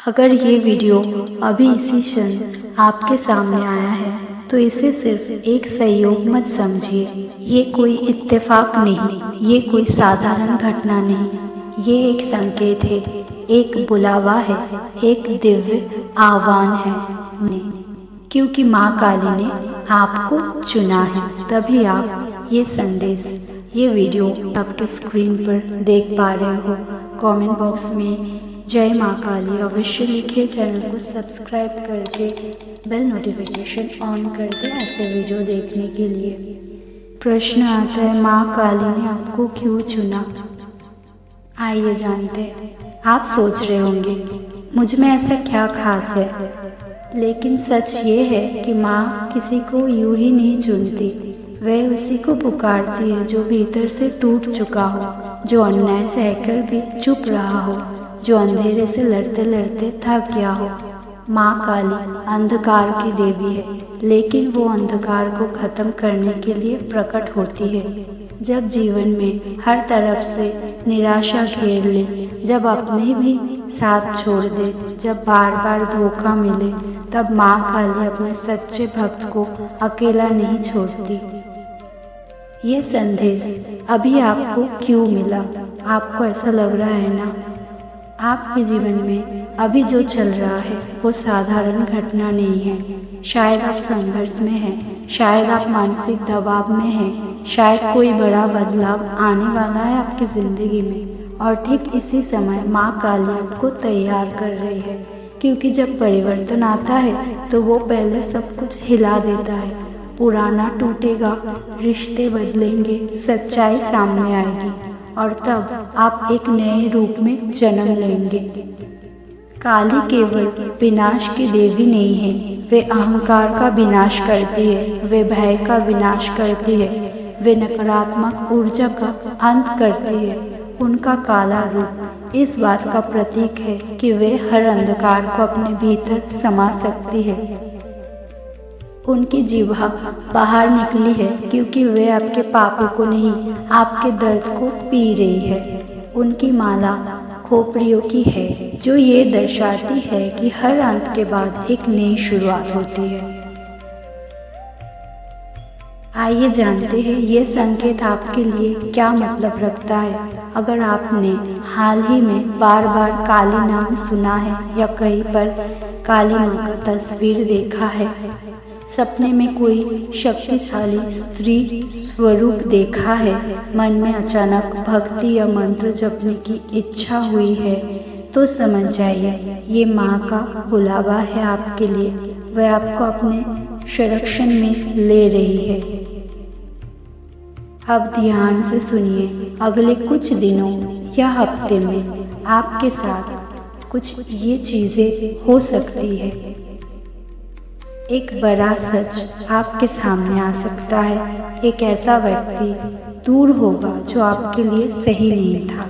अगर ये वीडियो अभी इसी क्षण आपके सामने आया है तो इसे सिर्फ एक संयोग मत समझिए। ये कोई इत्तेफाक नहीं, ये कोई साधारण घटना नहीं, ये एक संकेत है, एक बुलावा है, एक दिव्य आह्वान है। क्योंकि माँ काली ने आपको चुना है, तभी आप ये संदेश, ये वीडियो आपके स्क्रीन पर देख पा रहे हो। कमेंट बॉक्स में जय माँ काली अवश्य लिखिए। चैनल को सब्सक्राइब करके बेल नोटिफिकेशन ऑन कर दे ऐसे वीडियो देखने के लिए। प्रश्न आता है, माँ काली ने आपको क्यों चुना? आइए जानते हैं। आप सोच रहे होंगे मुझ में ऐसा क्या खास है, लेकिन सच ये है कि माँ किसी को यूं ही नहीं चुनती। वह उसी को पुकारती है जो भीतर से टूट चुका हो, जो अन्याय सहकर भी चुप रहा हो, जो अंधेरे से लड़ते लड़ते थक गया हो। माँ काली अंधकार की देवी है, लेकिन वो अंधकार को खत्म करने के लिए प्रकट होती है। जब जीवन में हर तरफ से निराशा घेर ले, जब अपने भी साथ छोड़ दे, जब बार बार धोखा मिले, तब माँ काली अपने सच्चे भक्त को अकेला नहीं छोड़ती। ये संदेश अभी आपको क्यों मिला? आपको ऐसा लग रहा है ना, आपके जीवन में अभी जो चल रहा है वो साधारण घटना नहीं है। शायद आप संघर्ष में हैं, शायद आप मानसिक दबाव में हैं, शायद कोई बड़ा बदलाव आने वाला है आपकी ज़िंदगी में। और ठीक इसी समय माँ काली आपको तैयार कर रही है, क्योंकि जब परिवर्तन आता है तो वो पहले सब कुछ हिला देता है। पुराना टूटेगा, रिश्ते बदलेंगे, सच्चाई सामने आएगी और तब आप एक नए रूप में जन्म लेंगे। काली केवल विनाश की देवी नहीं है, वे अहंकार का विनाश करती है, वे भय का विनाश करती है, वे नकारात्मक ऊर्जा का अंत करती है। उनका काला रूप इस बात का प्रतीक है कि वे हर अंधकार को अपने भीतर समा सकती है। उनकी जीवा बाहर निकली है क्योंकि वे आपके पापों को नहीं, आपके दर्द को पी रही है। उनकी माला खोपड़ियों की है, जो ये दर्शाती है कि हर अंत के बाद एक नई शुरुआत होती है। आइए जानते हैं ये संकेत आपके लिए क्या मतलब रखता है। अगर आपने हाल ही में बार बार काली नाम सुना है या कहीं पर काली माँ का तस्वीर देखा है, सपने में कोई शक्तिशाली स्त्री स्वरूप देखा है, मन में अचानक भक्ति या मंत्र जपने की इच्छा हुई है, तो समझ जाइए ये माँ का बुलावा है आपके लिए। वह आपको अपने संरक्षण में ले रही है। अब ध्यान से सुनिए, अगले कुछ दिनों या हफ्ते में आपके साथ कुछ ये चीज़ें हो सकती है। एक बड़ा सच आपके सामने आ सकता है। एक ऐसा व्यक्ति दूर होगा जो आपके लिए सही नहीं था।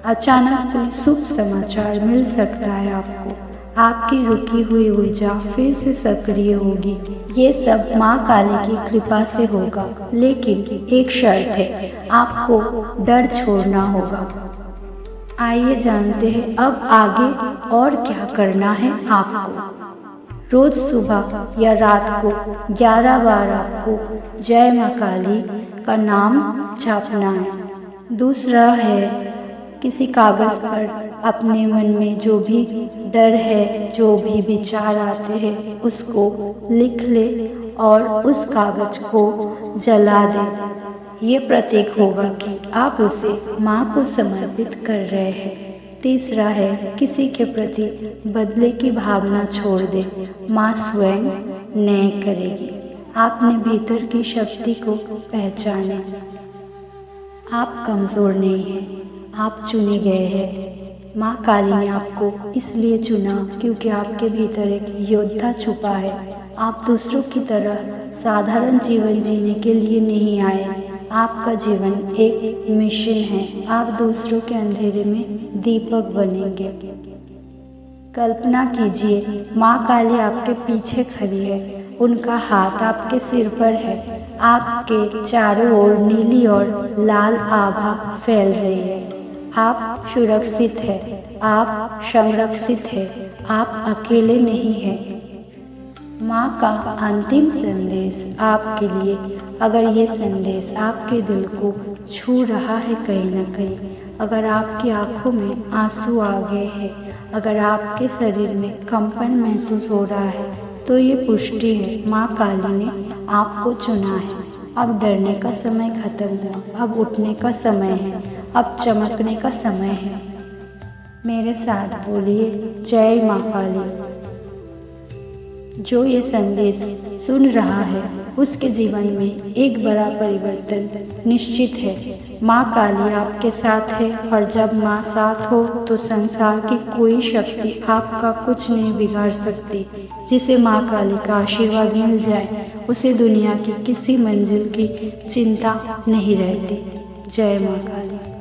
अचानक कोई शुभ समाचार मिल सकता है आपको। आपकी रुकी हुई ऊर्जा फिर से सक्रिय होगी। ये सब माँ काली की कृपा से होगा, लेकिन एक शर्त है, आपको डर छोड़ना होगा। आइए जानते हैं अब आगे और क्या करना है आपको। रोज सुबह या रात को 11 बार आपको जय माँ काली का नाम छापना है। दूसरा है, किसी कागज़ पर अपने मन में जो भी डर है, जो भी विचार आते हैं, उसको लिख ले और उस कागज़ को जला दे। ये प्रतीक होगा कि आप उसे माँ को समर्पित कर रहे हैं। तीसरा है, किसी के प्रति बदले की भावना छोड़ दे, माँ स्वयं न्याय करेगी। आपने भीतर की शक्ति को पहचाने। आप कमज़ोर नहीं हैं, आप चुने गए हैं। माँ काली ने आपको इसलिए चुना क्योंकि आपके भीतर एक योद्धा छुपा है। आप दूसरों की तरह साधारण जीवन जीने के लिए नहीं आए। आपका जीवन एक मिशन है। आप दूसरों के अंधेरे में दीपक बनेंगे। कल्पना कीजिए, माँ काली आपके पीछे खड़ी है, उनका हाथ आपके सिर पर है, आपके चारों ओर नीली और लाल आभा फैल रही है। आप सुरक्षित हैं, आप संरक्षित हैं, आप अकेले नहीं हैं। माँ का अंतिम संदेश आपके लिए। अगर ये संदेश आपके दिल को छू रहा है कहीं ना कहीं, अगर आपकी आंखों में आंसू आ गए हैं, अगर आपके शरीर में कंपन महसूस हो रहा है, तो ये पुष्टि है माँ काली ने आपको चुना है। अब डरने का समय खत्म हुआ, अब उठने का समय है, अब चमकने का समय है। मेरे साथ बोलिए, जय माँ काली। जो ये संदेश सुन रहा है उसके जीवन में एक बड़ा परिवर्तन निश्चित है। माँ काली आपके साथ है, और जब माँ साथ हो तो संसार की कोई शक्ति आपका कुछ नहीं बिगाड़ सकती। जिसे माँ काली का आशीर्वाद मिल जाए उसे दुनिया की किसी मंजिल की चिंता नहीं रहती। जय माँ काली।